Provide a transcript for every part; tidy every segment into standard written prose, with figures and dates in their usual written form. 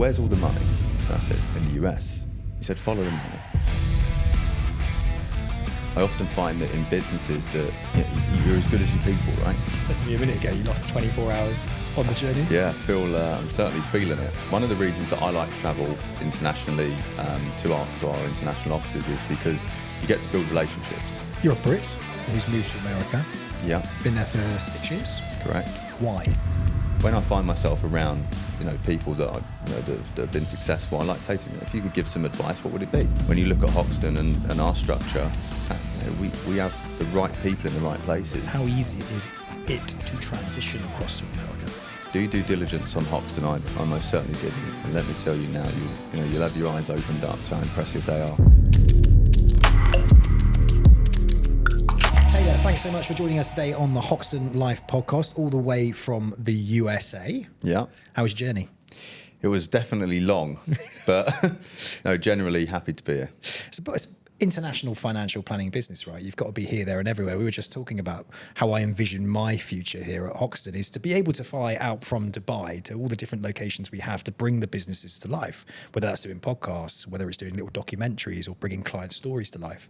where's all the money? And I said, in the US. He said, follow the money. I often find that in businesses that you're as good as your people, right? You said to me a minute ago you lost 24 hours on the journey. Yeah, I'm certainly feeling it. One of the reasons that I like to travel internationally to our international offices is because you get to build relationships. You're a Brit who's moved to America. Yeah. Been there for 6 years. Correct. Why? When I find myself around, people that that have been successful, I like to say to them, if you could give some advice, what would it be? When you look at Hoxton and our structure, we have the right people in the right places. How easy is it to transition across to America? Do due diligence on Hoxton. I most certainly did, and let me tell you now, you'll have your eyes opened up to how impressive they are. Taylor, thanks so much for joining us today on the Hoxton Life Podcast, all the way from the USA. Yeah. How was your journey? It was definitely long, but generally happy to be here. It's international financial planning business, right? You've got to be here, there and everywhere. We were just talking about how I envision my future here at Hoxton is to be able to fly out from Dubai to all the different locations we have to bring the businesses to life, whether that's doing podcasts, whether it's doing little documentaries or bringing client stories to life.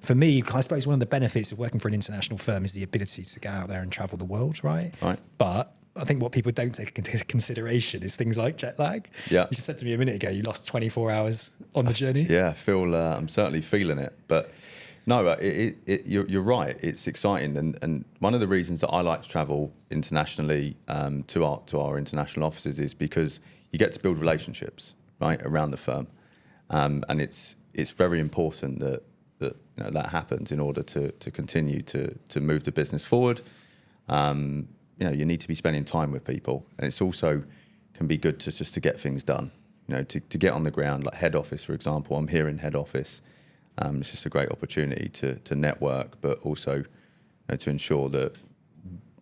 For me, I suppose one of the benefits of working for an international firm is the ability to get out there and travel the world, right? Right. But I think what people don't take into consideration is things like jet lag. Yeah. You just said to me a minute ago, you lost 24 hours on the journey. Yeah, I'm certainly feeling it. But no, you're right. It's exciting. And one of the reasons that I like to travel internationally to our international offices is because you get to build relationships, right, around the firm. And it's very important that happens in order to continue to move the business forward. You need to be spending time with people, and it's also can be good to get things done. To get on the ground, like head office, for example. I'm here in head office. It's just a great opportunity to network, but also to ensure that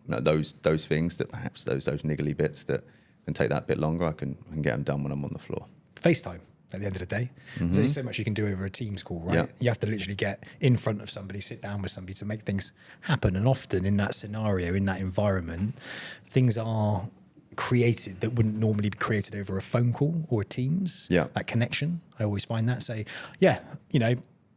those things that perhaps those niggly bits that can take that bit longer, I can get them done when I'm on the floor. FaceTime. At the end of the day, There's only so much you can do over a Teams call, right? Yeah. You have to literally get in front of somebody, sit down with somebody to make things happen. And often in that scenario, in that environment, things are created that wouldn't normally be created over a phone call or a Teams. Yeah. That connection, I always find that. So,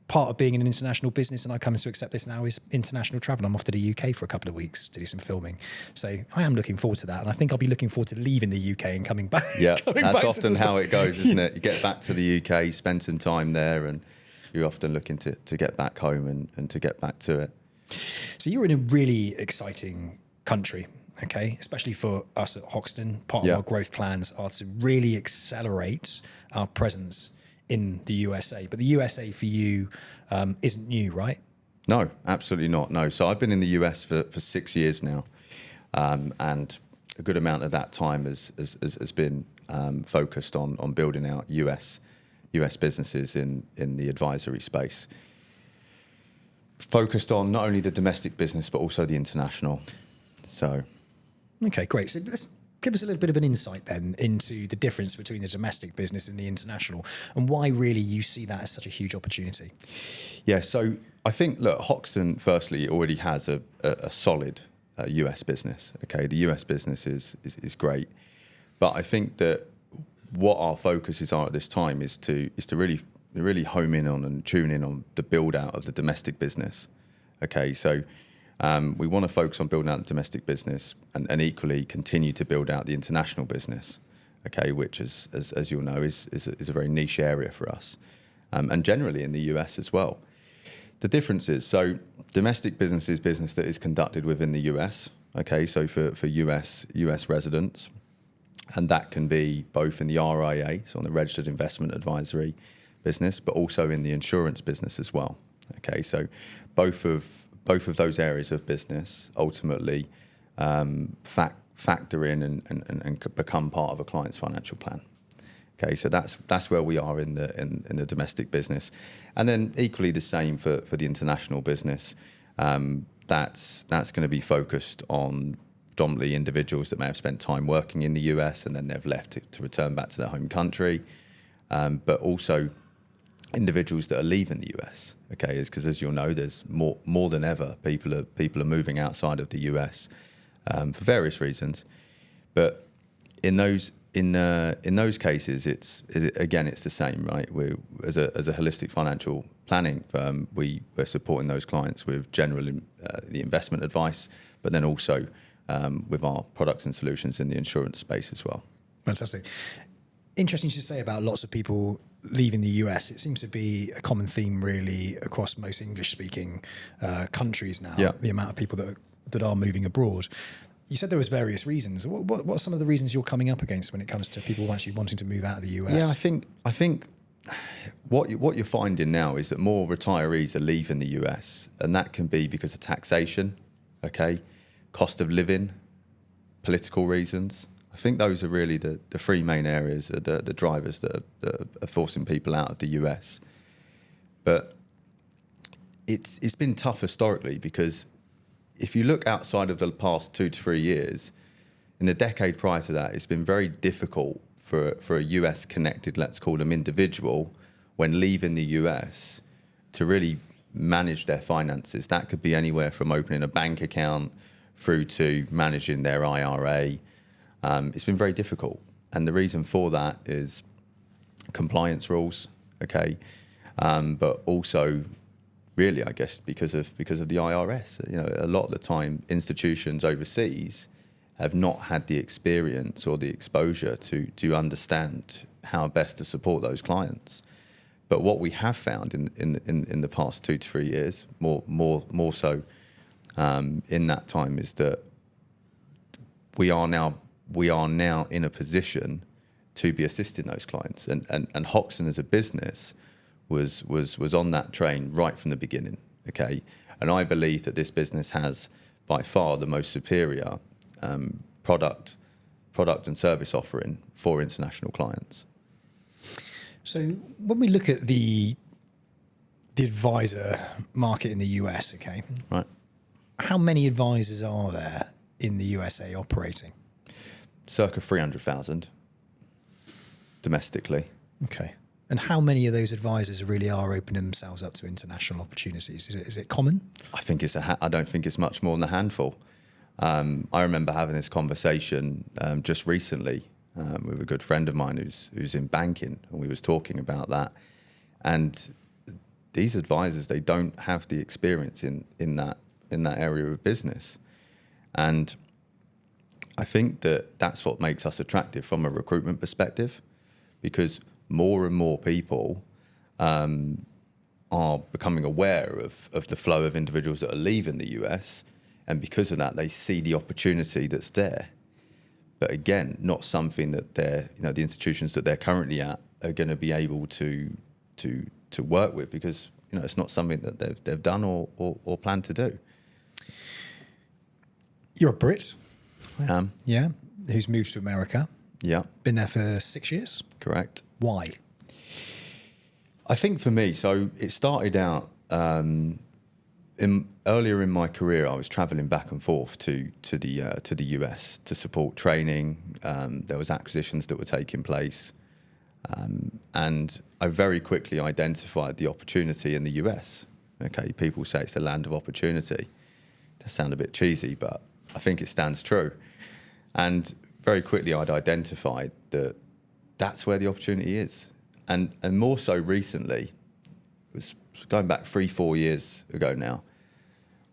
part of being in an international business, and I come to accept this now, is international travel. I'm off to the UK for a couple of weeks to do some filming. So I am looking forward to that. And I think I'll be looking forward to leaving the UK and coming back. Yeah, that's often how it goes, isn't it? You get back to the UK, spend some time there, and you're often looking to get back home and to get back to it. So you're in a really exciting country, okay? Especially for us at Hoxton. Part of our growth plans are to really accelerate our presence in the USA. But the USA for you isn't new, right? No, absolutely not. No. So I've been in the US for 6 years now. And a good amount of that time has been focused on building out US businesses in the advisory space. Focused on not only the domestic business, but also the international. So. Okay, great. So let's give us a little bit of an insight then into the difference between the domestic business and the international, and why really you see that as such a huge opportunity. Yeah, so I think, look, Hoxton, firstly, already has a solid US business. Okay, the US business is great. But I think that what our focuses are at this time is to really home in on and tune in on the build out of the domestic business. Okay, so we want to focus on building out the domestic business and equally continue to build out the international business, okay, which as you'll know is a very niche area for us, and generally in the US as well. The difference is, so domestic business is business that is conducted within the US, okay, so for US residents, and that can be both in the RIA, so on the Registered Investment Advisory business, but also in the insurance business as well, okay, so both of those areas of business ultimately factor in and become part of a client's financial plan. Okay, so that's where we are in the domestic business, and then equally the same for the international business. That's going to be focused on predominantly individuals that may have spent time working in the US and then they've left to return back to their home country, but also individuals that are leaving the US. Okay, because as you'll know, there's more than ever people are moving outside of the US for various reasons, but in those in those cases, it's the same, right? We as a holistic financial planning firm, we're supporting those clients with general the investment advice, but then also with our products and solutions in the insurance space as well. Fantastic. Interesting to say about lots of people leaving the US. It seems to be a common theme really across most English-speaking countries now, the amount of people that are moving abroad. You said there was various reasons. What are some of the reasons you're coming up against when it comes to people actually wanting to move out of the US? Yeah, I think what you're finding now is that more retirees are leaving the US, and that can be because of taxation, cost of living, political reasons. I think those are really the three main areas, the drivers that are forcing people out of the US. But it's been tough historically, because if you look outside of the past 2 to 3 years, in the decade prior to that, it's been very difficult for a US connected, let's call them individual, when leaving the US to really manage their finances. That could be anywhere from opening a bank account through to managing their IRA. It's been very difficult. And the reason for that is compliance rules, but also really, I guess, because of the IRS. A lot of the time, institutions overseas have not had the experience or the exposure to understand how best to support those clients. But what we have found in the past 2 to 3 years, more so in that time, is that we are now in a position to be assisting those clients, and Hoxton as a business was on that train right from the beginning, and I believe that this business has by far the most superior product and service offering for international clients. So when we look at the advisor market in the US, right, how many advisors are there in the USA operating? Circa 300,000 domestically. Okay. And how many of those advisors really are opening themselves up to international opportunities? Is it common? I think I don't think it's much more than a handful. I remember having this conversation just recently with a good friend of mine who's in banking, and we was talking about that. And these advisors, they don't have the experience in that area of business, and I think that's what makes us attractive from a recruitment perspective, because more and more people are becoming aware of the flow of individuals that are leaving the US, and because of that, they see the opportunity that's there. But again, not something that the institutions that they're currently at are going to be able to work with, because it's not something that they've done or plan to do. You're a Brit. I am. Yeah. Who's moved to America. Yeah. Been there for 6 years. Correct. Why? I think for me, so it started out earlier in my career. I was travelling back and forth to the US to support training. There was acquisitions that were taking place, and I very quickly identified the opportunity in the US. People say it's the land of opportunity. It does sound a bit cheesy, but I think it stands true. And very quickly, I'd identified that that's where the opportunity is. And more so recently, it was going back 3-4 years ago now,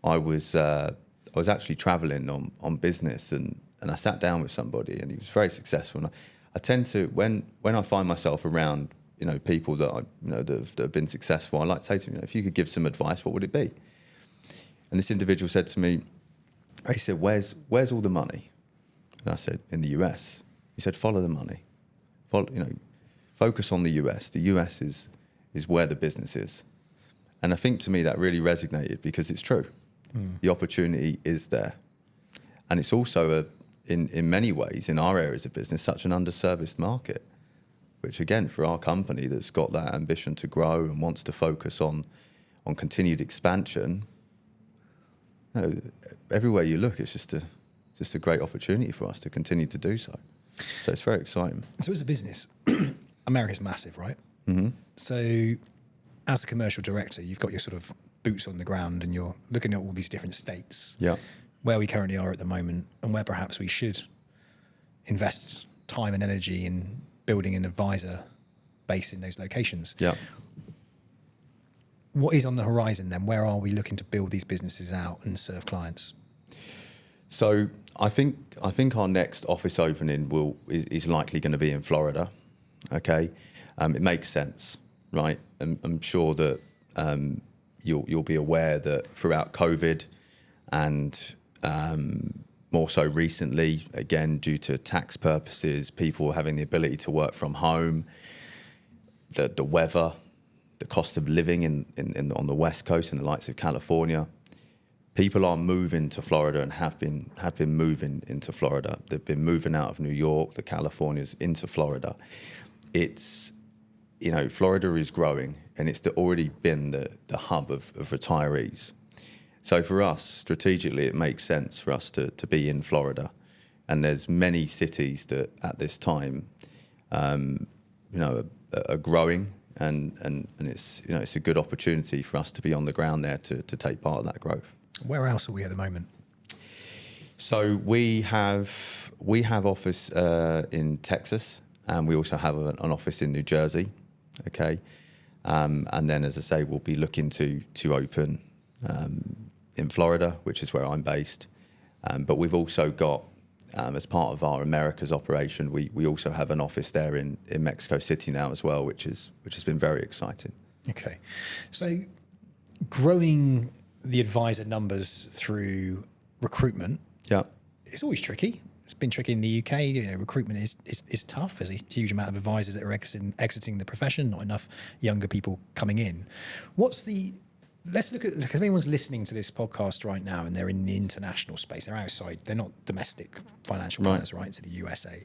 I was actually traveling on business, and I sat down with somebody, and he was very successful. And I tend to, when I find myself around people that that have been successful, I like to say to them, if you could give some advice, what would it be? And this individual said to me, he said, where's all the money? And I said, in the US. He said, follow the money. Focus on the US. The US is where the business is. And I think to me that really resonated, because it's true. The opportunity is there. And it's also, in many ways, in our areas of business, such an underserviced market, which again, for our company that's got that ambition to grow and wants to focus on continued expansion, everywhere you look, it's just a great opportunity for us to continue to do so. So it's very exciting. So as a business, America's massive, right? Mm-hmm. So as a commercial director, you've got your sort of boots on the ground, and you're looking at all these different states, Yeah. where we currently are at the moment, and where perhaps we should invest time and energy in building an advisor base in those locations. Yeah. What is on the horizon then? Where are we looking to build these businesses out and serve clients? So I think our next office opening is likely going to be in Florida. Okay, it makes sense, right? And I'm sure that you'll be aware that throughout COVID and more so recently, again due to tax purposes, people having the ability to work from home, the weather, the cost of living on the West Coast in the likes of California, people are moving to Florida and have been moving into Florida. They've been moving out of New York, the Californias, into Florida. It's, Florida is growing, and it's already been the hub of retirees. So for us, strategically, it makes sense for us to be in Florida. And there's many cities that at this time, are growing, and it's a good opportunity for us to be on the ground there to take part of that growth. Where else are we at the moment? So we have office in Texas, and we also have an office in New Jersey. Okay, and then, as I say, we'll be looking to open in Florida, which is where I'm based. But we've also got, as part of our Americas operation, we also have an office there in Mexico City now as well, which has been very exciting. Okay, so growing the advisor numbers through recruitment, it's always tricky. It's been tricky in the UK. Recruitment is tough. There's a huge amount of advisors that are exiting the profession, not enough younger people coming in. Let's look at, because if anyone's listening to this podcast right now and they're in the international space, they're outside, they're not domestic financial planners, right, to the USA.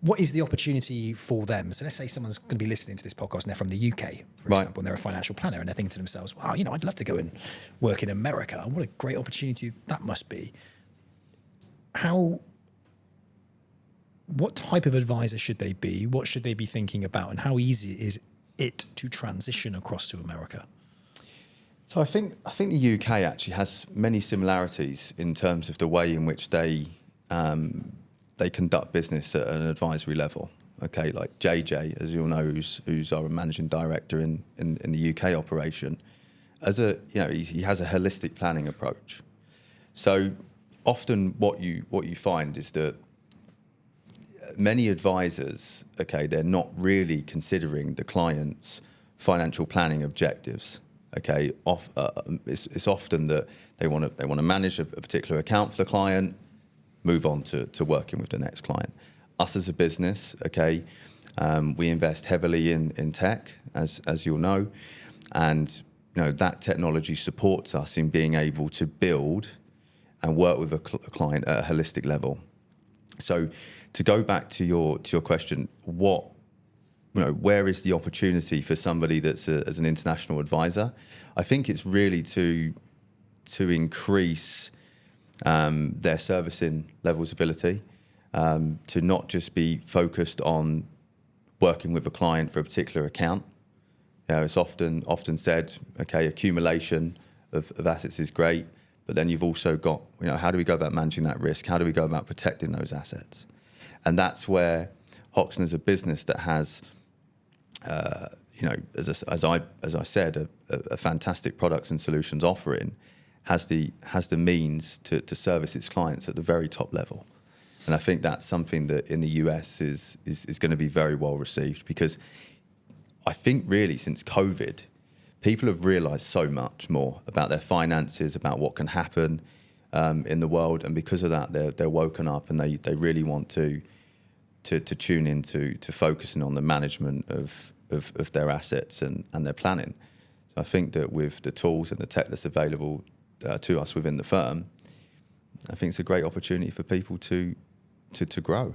What is the opportunity for them? So let's say someone's going to be listening to this podcast and they're from the UK, for example, and they're a financial planner, and they're thinking to themselves, wow, I'd love to go and work in America. What a great opportunity that must be. What type of advisor should they be? What should they be thinking about? And how easy is it to transition across to America? So I think the UK actually has many similarities in terms of the way in which they conduct business at an advisory level. Okay, like JJ, as you'll know, who's our managing director in the UK operation, he has a holistic planning approach. So often what you find is that many advisors, they're not really considering the client's financial planning objectives. Okay, it's often that they want to manage a particular account for the client, move on to working with the next client. Us as a business, we invest heavily in tech, as you'll know, and that technology supports us in being able to build and work with a client at a holistic level. So, to go back to your question, where is the opportunity for somebody that's as an international advisor? I think it's really to increase their servicing levels ability, to not just be focused on working with a client for a particular account. It's often said, accumulation of assets is great, but then you've also got, how do we go about managing that risk? How do we go about protecting those assets? And that's where Hoxton is a business that has, as I said, a fantastic products and solutions offering, has the means to service its clients at the very top level. And I think that's something that in the US is going to be very well received, because I think really since COVID, people have realised so much more about their finances, about what can happen in the world, and because of that, they're woken up and they really want to tune into focusing on the management of their assets and their planning. So I think that with the tools and the tech that's available to us within the firm, I think it's a great opportunity for people to grow.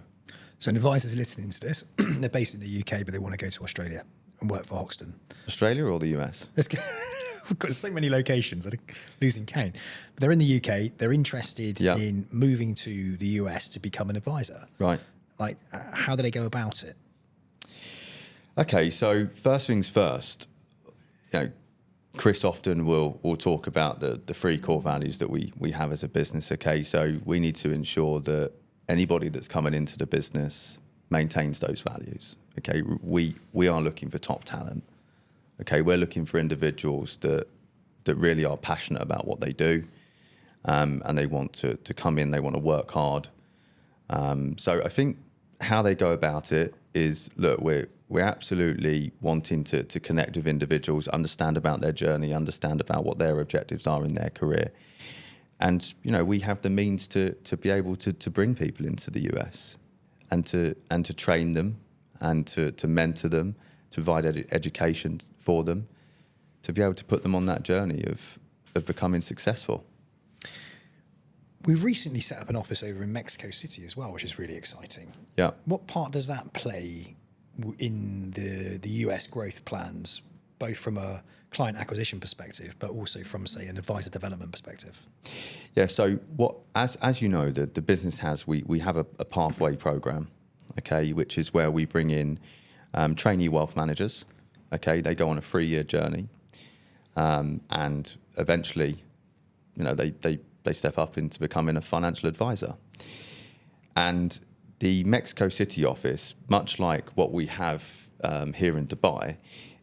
So an advisor's listening to this, they're based in the UK, but they want to go to Australia and work for Hoxton. Australia or the US? We've got so many locations, I'm losing count. But they're in the UK, they're interested in moving to the US to become an advisor. Right. Like, how do they go about it? Okay, so first things first, Chris often will talk about the three core values that we have as a business. Okay, so we need to ensure that anybody that's coming into the business maintains those values. Okay, we are looking for top talent. Okay, we're looking for individuals that really are passionate about what they do, and they want to come in. They want to work hard. So I think how they go about it is, look, we're absolutely wanting to connect with individuals, understand about their journey, understand about what their objectives are in their career. And, we have the means to be able to bring people into the US and to train them and to mentor them, to provide education for them, to be able to put them on that journey of becoming successful. We've recently set up an office over in Mexico City as well, which is really exciting. Yeah. What part does that play in the US growth plans, both from a client acquisition perspective, but also from, say, an advisor development perspective? Yeah. So as you know, the business we have a pathway program, okay, which is where we bring in trainee wealth managers. Okay, they go on a 3-year journey, and eventually, they step up into becoming a financial advisor. And the Mexico City office, much like what we have here in Dubai,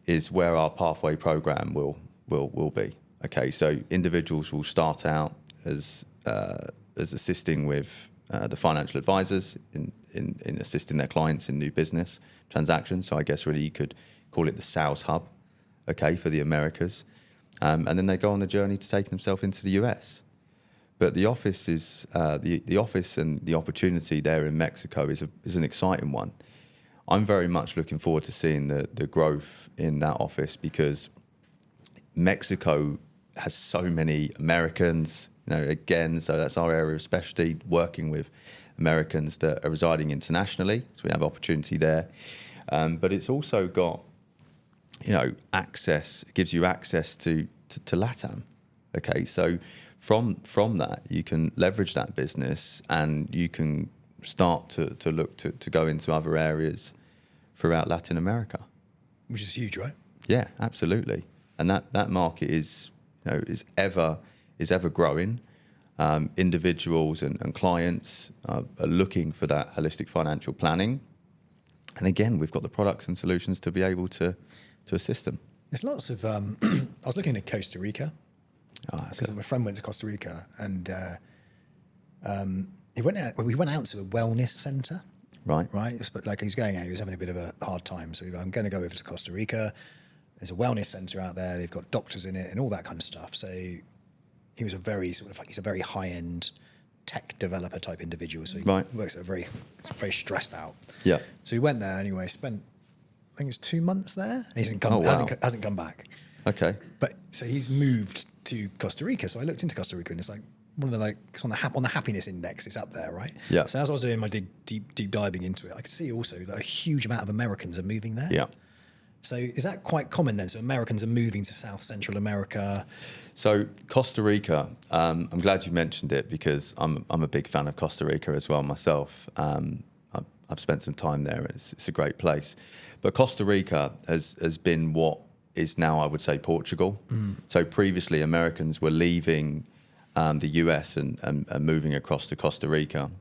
is where our pathway program will be. Okay, so individuals will start out as assisting with the financial advisors in assisting their clients in new business transactions. So I guess really you could call it the sales hub, okay, for the Americas. And then they go on the journey to take themselves into the US. But the office is the office and the opportunity there in Mexico is an exciting one. I'm very much looking forward to seeing the growth in that office, because Mexico has so many Americans, again, so that's our area of specialty, working with Americans that are residing internationally. So we have opportunity there. But it's also got, access, it gives you access to LATAM. Okay, so from that, you can leverage that business and you can start to look to go into other areas throughout Latin America. Which is huge, right? Yeah, absolutely. And that market is ever growing. Individuals and clients are looking for that holistic financial planning. And again, we've got the products and solutions to be able to assist them. There's lots of... I was looking at Costa Rica, because my friend went to Costa Rica, and we went out to a wellness centre. Right. But like, he's going out, he was having a bit of a hard time. So we go, I'm going to go over to Costa Rica. There's a wellness centre out there. They've got doctors in it and all that kind of stuff. So he was he's a very high-end tech developer type individual. So he works at very stressed out. Yeah. So we went there anyway, spent, I think it was 2 months there. He hasn't come back. Okay. But so he's moved to Costa Rica. So I looked into Costa Rica, and it's like one of the it's on the happiness index. It's up there, right? Yeah. So as I was doing my deep diving into it, I could see also that a huge amount of Americans are moving there. Yeah. So is that quite common then? So Americans are moving to South Central America. So Costa Rica, I'm glad you mentioned it, because I'm a big fan of Costa Rica as well myself. I've spent some time there. It's a great place. But Costa Rica has been what is now, I would say, Portugal. So previously Americans were leaving the US and moving across to Costa Rica.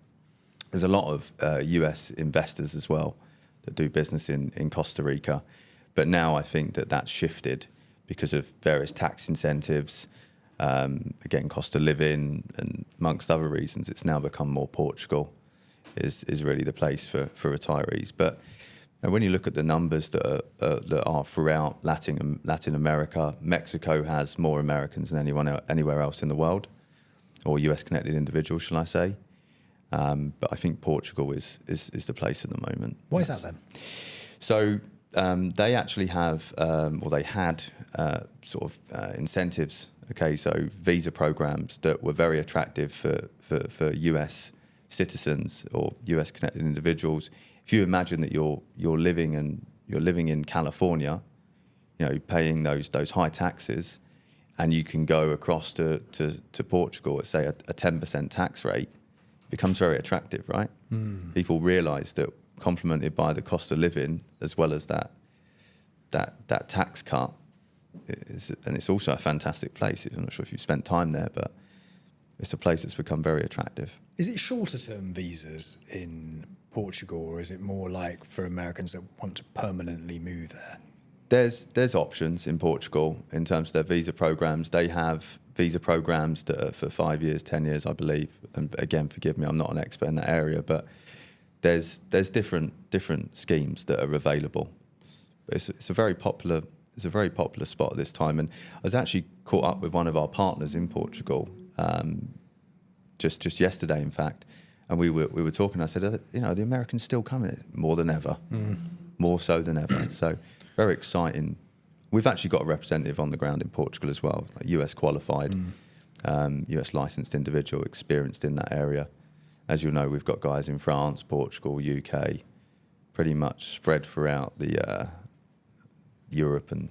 There's a lot of US investors as well that do business in Costa Rica. But now I think that's shifted because of various tax incentives, again, cost of living, and amongst other reasons. It's now become more Portugal is really the place for retirees. But when you look at the numbers that are throughout Latin America, Mexico has more Americans than anywhere else in the world, or US-connected individuals, shall I say. But I think Portugal is the place at the moment. Why is that then? So they actually have, they had incentives. Okay, so visa programs that were very attractive for US citizens or US connected individuals. If you imagine that you're living in California, paying those high taxes, and you can go across to Portugal at, say, a 10% tax rate, it becomes very attractive, right? People realise that, complemented by the cost of living as well as that tax cut, and it's also a fantastic place. I'm not sure if you've spent time there, but it's a place that's become very attractive. Is it shorter term visas in Portugal, or is it more like for Americans that want to permanently move there? There's options in Portugal in terms of their visa programs. They have visa programs that are for 5 years, 10 years, I believe. And again, forgive me, I'm not an expert in that area, but there's different schemes that are available. But it's a very popular spot at this time. And I was actually caught up with one of our partners in Portugal just yesterday, in fact, and we were talking. I said, the Americans still coming more than ever, more so than ever. So very exciting. We've actually got a representative on the ground in Portugal as well, like US qualified, US licensed individual, experienced in that area. As you'll know, we've got guys in France, Portugal, UK, pretty much spread throughout the Europe. And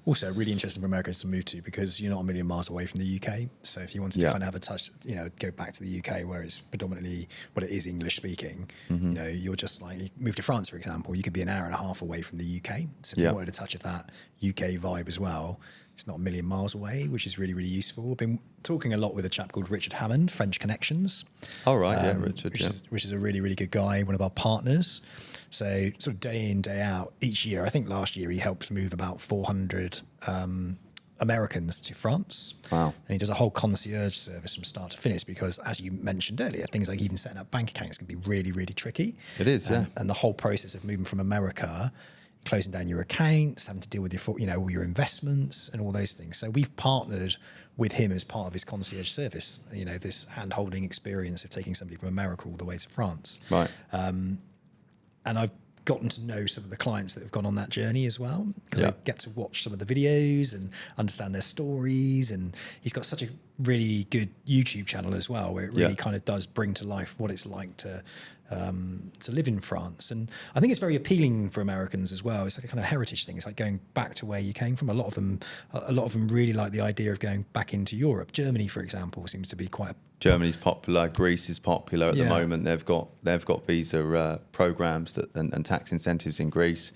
also really interesting for Americans to move to, because you're not a million miles away from the UK. So if you wanted to kind of have a touch, go back to the UK where it's predominantly, it is English speaking, you're just like, you move to France, for example, you could be an hour and a half away from the UK. So if you wanted a touch of that UK vibe as well, it's not a million miles away, which is really, really useful. I've been talking a lot with a chap called Richard Hammond, French Connections. Oh, right, Richard. Which is a really, really good guy, one of our partners. So sort of day in, day out, each year, I think last year he helps move about 400 Americans to France. Wow. And he does a whole concierge service from start to finish, because as you mentioned earlier, things like even setting up bank accounts can be really, really tricky. It is, yeah. And the whole process of moving from America, closing down your accounts, having to deal with all your investments and all those things. So we've partnered with him as part of his concierge service, this hand-holding experience of taking somebody from America all the way to France. Right. And I've gotten to know some of the clients that have gone on that journey as well, because I get to watch some of the videos and understand their stories. And he's got such a really good YouTube channel as well, where it really kind of does bring to life what it's like to live in France. And I think it's very appealing for Americans as well. It's like a kind of heritage thing. It's like going back to where you came from. A lot of them really like the idea of going back into Europe. Germany, for example, seems to be quite. Germany's popular. Greece is popular at the moment. They've got visa programs and tax incentives in Greece.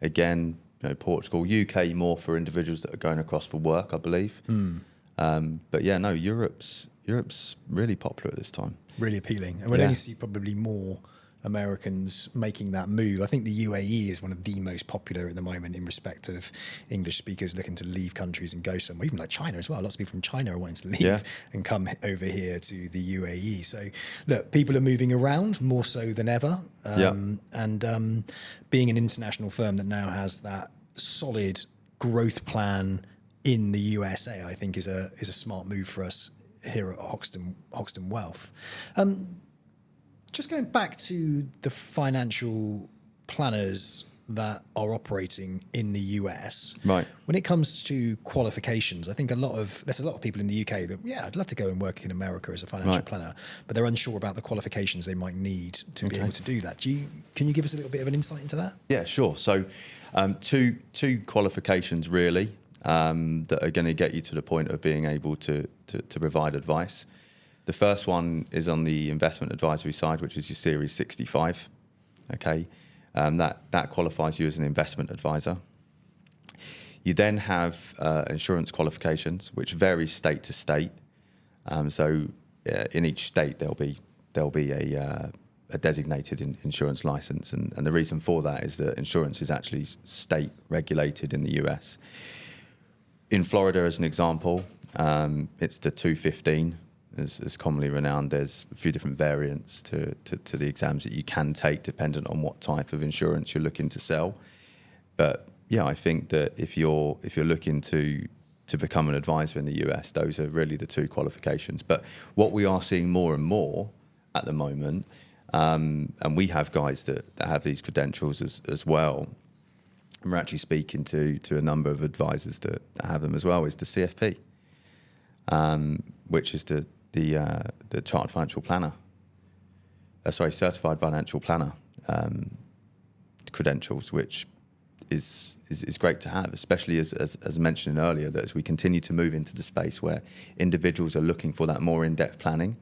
Again, Portugal, UK more for individuals that are going across for work, I believe. But Europe's really popular at this time. Really appealing. And we'll only see probably more Americans making that move. I think the UAE is one of the most popular at the moment in respect of English speakers looking to leave countries and go somewhere, even like China as well. Lots of people from China are wanting to leave and come over here to the UAE. So look, people are moving around more so than ever. And being an international firm that now has that solid growth plan in the USA, I think is a smart move for us here at Hoxton Wealth. Just going back to the financial planners that are operating in the US, right? When it comes to qualifications, I think there's a lot of people in the UK that I'd love to go and work in America as a financial planner, but they're unsure about the qualifications they might need to be able to do that. Can you give us a little bit of an insight into that? Yeah, sure. So two qualifications really that are going to get you to the point of being able to provide advice. The first one is on the investment advisory side, which is your Series 65. Okay, that qualifies you as an investment advisor. You then have insurance qualifications, which vary state to state. So in each state there'll be a designated insurance license, and the reason for that is that insurance is actually state regulated in the US. In Florida, as an example, it's the 215. Is commonly renowned. There's a few different variants to the exams that you can take dependent on what type of insurance you're looking to sell. But I think that if you're looking to become an advisor in the US, those are really the two qualifications. But what we are seeing more and more at the moment, and we have guys that have these credentials as well, and we're actually speaking to a number of advisors that have them as well, is the CFP, which is the Chartered Financial Planner, Certified Financial Planner credentials, which is great to have, especially as mentioned earlier, that as we continue to move into the space where individuals are looking for that more in-depth planning,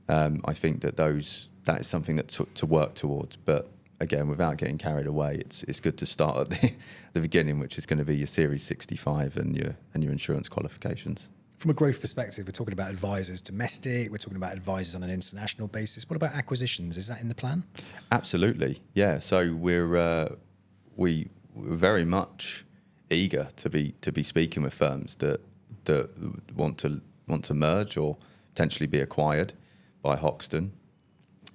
I think that is something that to work towards. But again, without getting carried away, it's good to start at the beginning, which is going to be your Series 65 and your insurance qualifications. From a growth perspective, we're talking about advisors domestic, we're talking about advisors on an international basis. What about acquisitions? Is that in the plan? Absolutely, yeah. So we're very much eager to be speaking with firms that want to merge or potentially be acquired by Hoxton.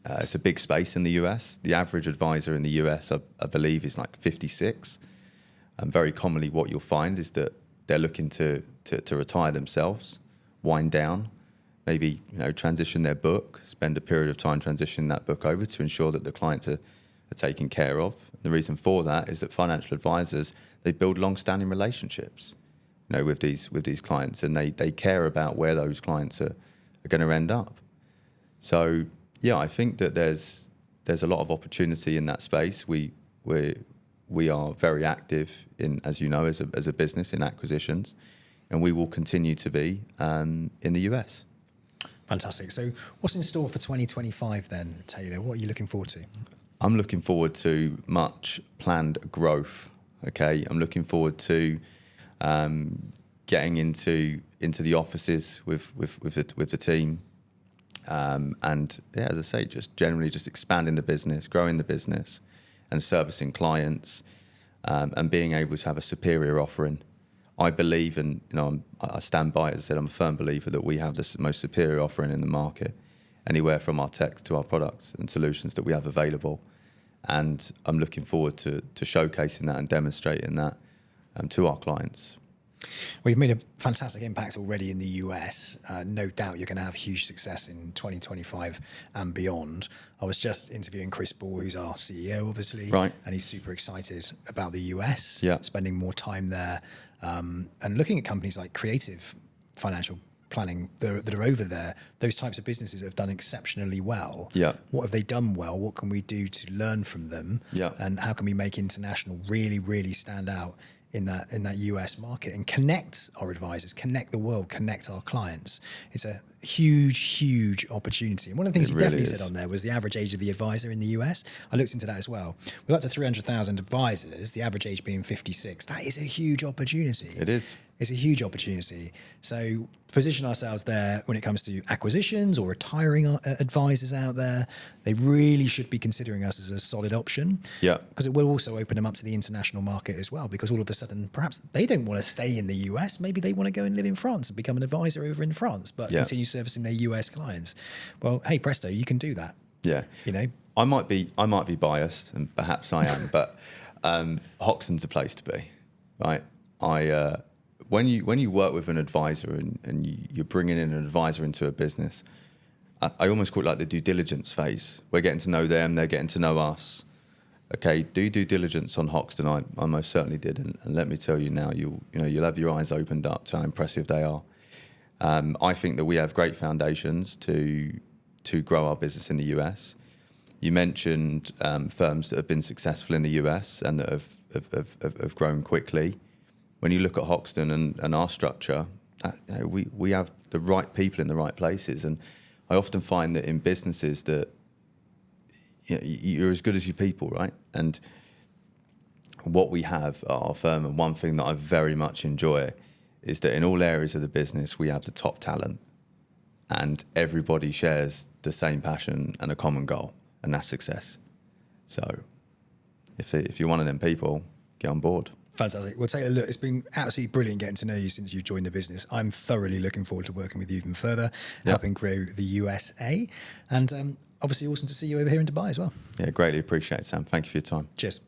It's a big space in the US. The average advisor in the US, I believe, is like 56. And very commonly, what you'll find is that they're looking to retire themselves, wind down, maybe transition their book, spend a period of time transitioning that book over to ensure that the clients are taken care of. The reason for that is that financial advisors, they build long-standing relationships, with these clients, and they care about where those clients are going to end up. So yeah, I think that there's a lot of opportunity in that space. We are very active in, as you know, as a business in acquisitions, and we will continue to be in the US. Fantastic. So what's in store for 2025 then, Taylor? What are you looking forward to? I'm looking forward to much planned growth. Okay, I'm looking forward to getting into the offices with the team. And yeah, as I say, just generally just expanding the business, growing the business, and servicing clients, and being able to have a superior offering. I believe, and I stand by it. As I said, I'm a firm believer that we have the most superior offering in the market, anywhere from our tech to our products and solutions that we have available. And I'm looking forward to showcasing that and demonstrating that to our clients. Well, you've made a fantastic impact already in the US. No doubt you're going to have huge success in 2025 and beyond. I was just interviewing Chris Ball, who's our CEO, obviously, right, and he's super excited about the US, yeah, spending more time there, and looking at companies like Creative Financial Planning that are over there. Those types of businesses have done exceptionally well. Yeah. What have they done well? What can we do to learn from them? Yeah. And how can we make international really, really stand out in that US market and connect our advisors, connect the world, connect our clients? It's a huge opportunity. And one of the things you definitely said on there was the average age of the advisor in the US. I looked into that as well. We're up to 300,000 advisors, the average age being 56. That is a huge opportunity. It is. It's a huge opportunity. So position ourselves there when it comes to acquisitions or retiring advisors out there. They really should be considering us as a solid option. Yeah. Because it will also open them up to the international market as well. Because all of a sudden, perhaps they don't want to stay in the US. Maybe they want to go and live in France and become an advisor over in France, but continue servicing their US clients. Well, hey, presto, you can do that. Yeah. I might be biased, and perhaps I am, but Hoxton's a place to be, right? When you work with an advisor and you're bringing in an advisor into a business, I almost call it like the due diligence phase. We're getting to know them, they're getting to know us. Okay, do due diligence on Hoxton. I most certainly did, and let me tell you now, you'll have your eyes opened up to how impressive they are. I think that we have great foundations to grow our business in the US. You mentioned firms that have been successful in the US and that have grown quickly. When you look at Hoxton and our structure, we have the right people in the right places. And I often find that in businesses that you're as good as your people, right? And what we have at our firm, and one thing that I very much enjoy, is that in all areas of the business, we have the top talent. And everybody shares the same passion and a common goal, and that's success. So if you're one of them people, get on board. Fantastic. Well, Taylor, look, it's been absolutely brilliant getting to know you since you've joined the business. I'm thoroughly looking forward to working with you even further, helping grow the USA. And obviously awesome to see you over here in Dubai as well. Yeah, greatly appreciate it, Sam. Thank you for your time. Cheers.